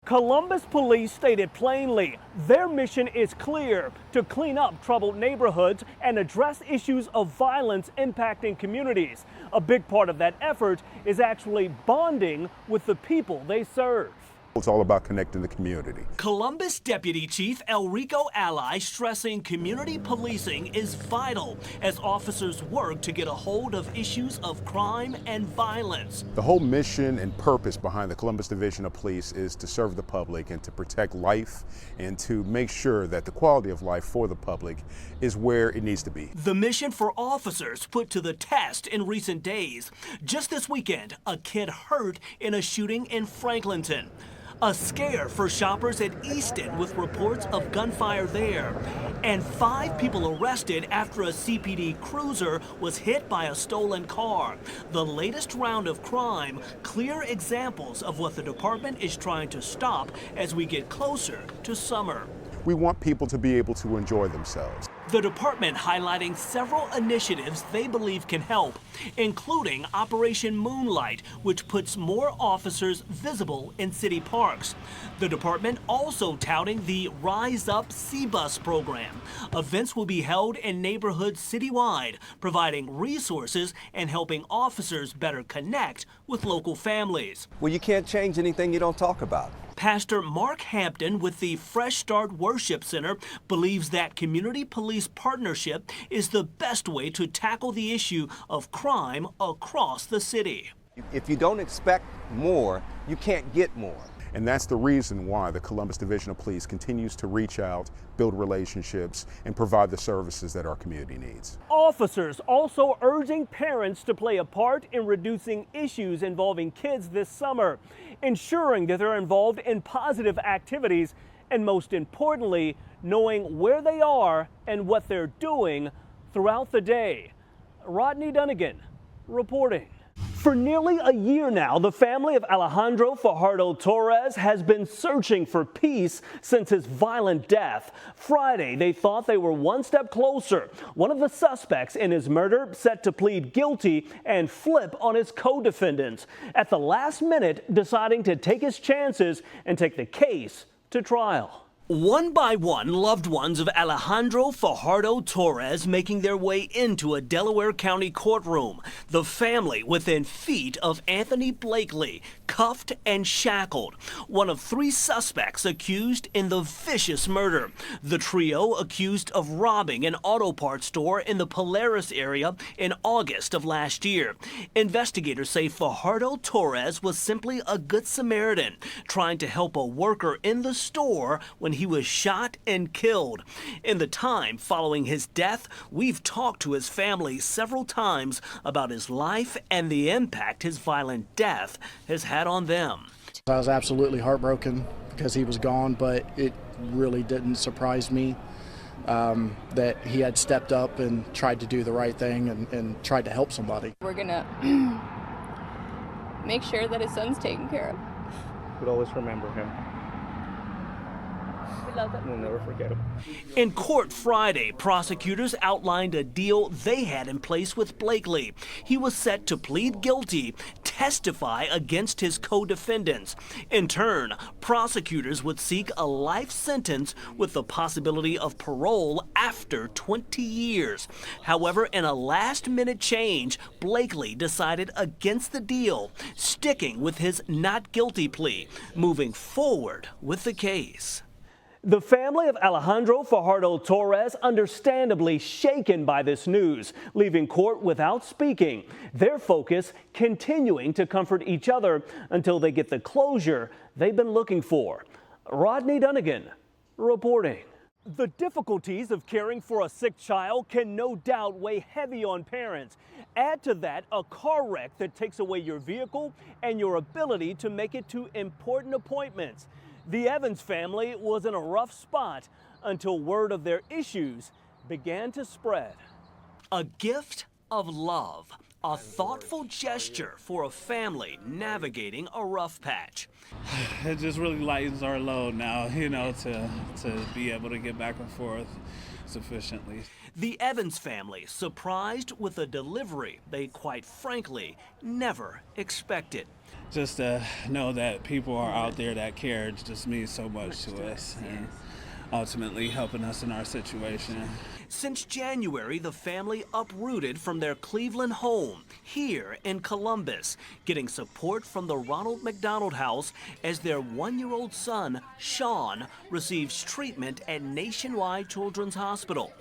Columbus police stated plainly their mission is clear: to clean up troubled neighborhoods and address issues of violence impacting communities. A big part of that effort is actually bonding with the people they serve. It's all about connecting the community. Columbus Deputy Chief Elrico Ally stressing community policing is vital as officers work to get a hold of issues of crime and violence. The whole mission and purpose behind the Columbus Division of Police is to serve the public and to protect life and to make sure that the quality of life for the public is where it needs to be. The mission for officers put to the test in recent days. Just this weekend, a kid hurt in a shooting in Franklinton. A scare for shoppers at Easton with reports of gunfire there. And 5 people arrested after a CPD cruiser was hit by a stolen car. The latest round of crime, clear examples of what the department is trying to stop as we get closer to summer. We want people to be able to enjoy themselves. The department highlighting several initiatives they believe can help, including Operation Moonlight, which puts more officers visible in city parks. The department also touting the Rise Up C-Bus program. Events will be held in neighborhoods citywide, providing resources and helping officers better connect with local families. Well, you can't change anything you don't talk about. Pastor Mark Hampton with the Fresh Start Worship Center believes that community police partnership is the best way to tackle the issue of crime across the city. If you don't expect more, you can't get more. And that's the reason why the Columbus Division of Police continues to reach out, build relationships, and provide the services that our community needs. Officers also urging parents to play a part in reducing issues involving kids this summer, ensuring that they're involved in positive activities, and most importantly, knowing where they are and what they're doing throughout the day. Rodney Dunigan reporting. For nearly a year now, the family of Alejandro Fajardo Torres has been searching for peace since his violent death. Friday, they thought they were one step closer. One of the suspects in his murder set to plead guilty and flip on his co-defendants. At the last minute, deciding to take his chances and take the case to trial. One by one, loved ones of Alejandro Fajardo Torres making their way into a Delaware County courtroom. The family within feet of Anthony Blakely, cuffed and shackled. One of 3 suspects accused in the vicious murder. The trio accused of robbing an auto parts store in the Polaris area in August of last year. Investigators say Fajardo Torres was simply a good Samaritan, trying to help a worker in the store when he was shot and killed. In the time following his death, we've talked to his family several times about his life and the impact his violent death has had on them. I was absolutely heartbroken because he was gone, but it really didn't surprise me that he had stepped up and tried to do the right thing and tried to help somebody. We're gonna make sure that his son's taken care of. We'll always remember him. We'll never forget him. In court Friday, prosecutors outlined a deal they had in place with Blakely. He was set to plead guilty, testify against his co-defendants. In turn, prosecutors would seek a life sentence with the possibility of parole after 20 years. However, in a last-minute change, Blakely decided against the deal, sticking with his not guilty plea, moving forward with the case. The family of Alejandro Fajardo Torres understandably shaken by this news, leaving court without speaking. Their focus continuing to comfort each other until they get the closure they've been looking for. Rodney Dunigan reporting. The difficulties of caring for a sick child can no doubt weigh heavy on parents. Add to that a car wreck that takes away your vehicle and your ability to make it to important appointments. The Evans family was in a rough spot until word of their issues began to spread. A gift of love, a thoughtful gesture for a family navigating a rough patch. It just really lightens our load now, to be able to get back and forth sufficiently. The Evans family surprised with a delivery they quite frankly never expected. Just to know that people are out there that care just means so much to us, and ultimately helping us in our situation. Since January, the family uprooted from their Cleveland home here in Columbus, getting support from the Ronald McDonald House as their 1-year-old son, Sean, receives treatment at Nationwide Children's Hospital.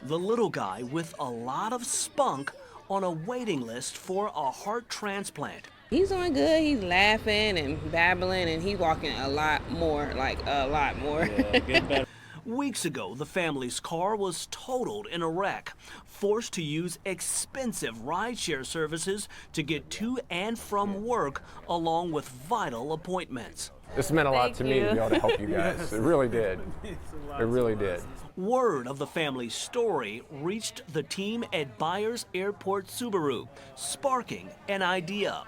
The little guy with a lot of spunk on a waiting list for a heart transplant. He's doing good. He's laughing and babbling, and he's walking a lot more, like a lot more. Yeah, get better. Weeks ago, the family's car was totaled in a wreck, forced to use expensive rideshare services to get to and from work, along with vital appointments. This meant a lot to me to be able to help you guys. It really did. It really did. Word of the family's story reached the team at Byers Airport Subaru, sparking an idea.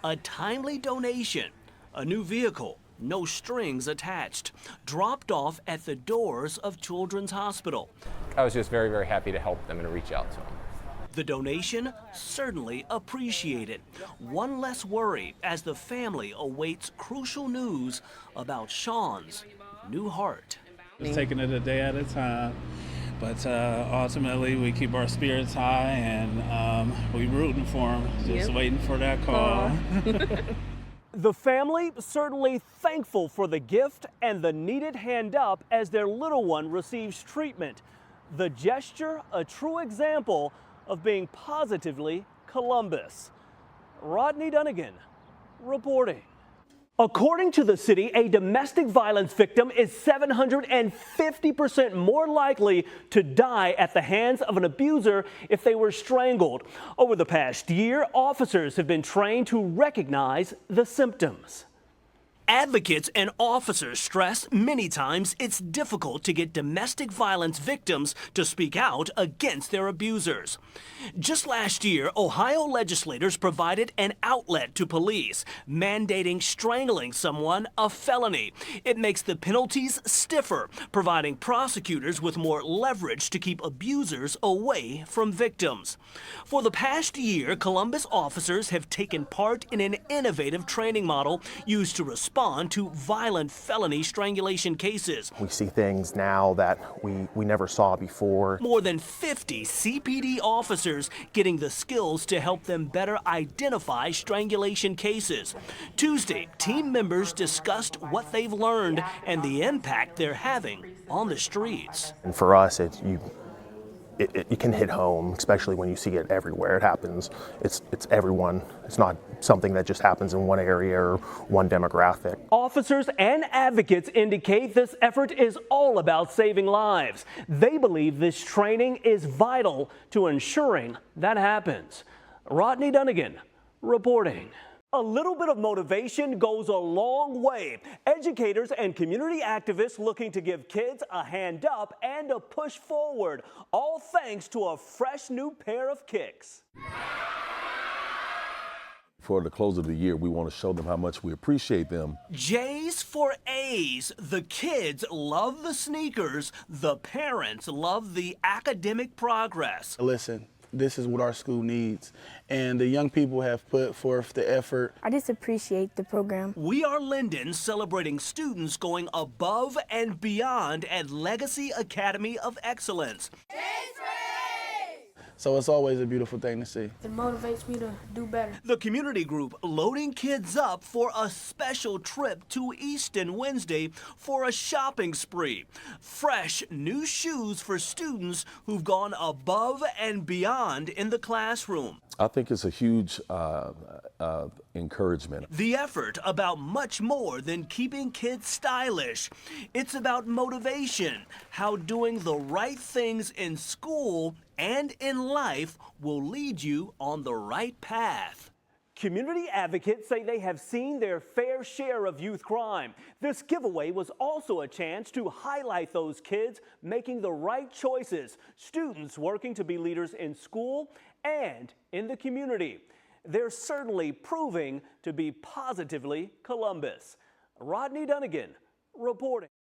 A timely donation, a new vehicle, no strings attached, dropped off at the doors of Children's Hospital. I was just very, very happy to help them and to reach out to them. The donation certainly appreciated. One less worry as the family awaits crucial news about Sean's new heart. Just taking it a day at a time, but ultimately we keep our spirits high, and we rooting for him, just waiting for that call. The family certainly thankful for the gift and the needed hand up as their little one receives treatment. The gesture, a true example of being positively Columbus. Rodney Dunigan reporting. According to the city, a domestic violence victim is 750% more likely to die at the hands of an abuser if they were strangled. Over the past year, officers have been trained to recognize the symptoms. Advocates and officers stress many times it's difficult to get domestic violence victims to speak out against their abusers. Just last year, Ohio legislators provided an outlet to police, mandating strangling someone a felony. It makes the penalties stiffer, providing prosecutors with more leverage to keep abusers away from victims. For the past year, Columbus officers have taken part in an innovative training model used to respond to violent felony strangulation cases. We see things now that we never saw before. More than 50 CPD officers getting the skills to help them better identify strangulation cases. Tuesday, team members discussed what they've learned and the impact they're having on the streets. And for us, it can hit home, especially when you see it everywhere. It happens. It's everyone. It's not something that just happens in one area or one demographic. Officers and advocates indicate this effort is all about saving lives. They believe this training is vital to ensuring that happens. Rodney Dunigan reporting. A little bit of motivation goes a long way. Educators and community activists looking to give kids a hand up and a push forward, all thanks to a fresh new pair of kicks. For the close of the year, we want to show them how much we appreciate them. J's for A's. The kids love the sneakers. The parents love the academic progress. Listen, this is what our school needs, and the young people have put forth the effort. I just appreciate the program. We Are Linden celebrating students going above and beyond at Legacy Academy of Excellence. So it's always a beautiful thing to see. It motivates me to do better. The community group loading kids up for a special trip to Easton Wednesday for a shopping spree. Fresh new shoes for students who've gone above and beyond in the classroom. I think it's a huge encouragement. The effort about much more than keeping kids stylish. It's about motivation, how doing the right things in school and in life will lead you on the right path. Community advocates say they have seen their fair share of youth crime. This giveaway was also a chance to highlight those kids making the right choices, students working to be leaders in school and in the community. They're certainly proving to be positively Columbus. Rodney Dunigan reporting.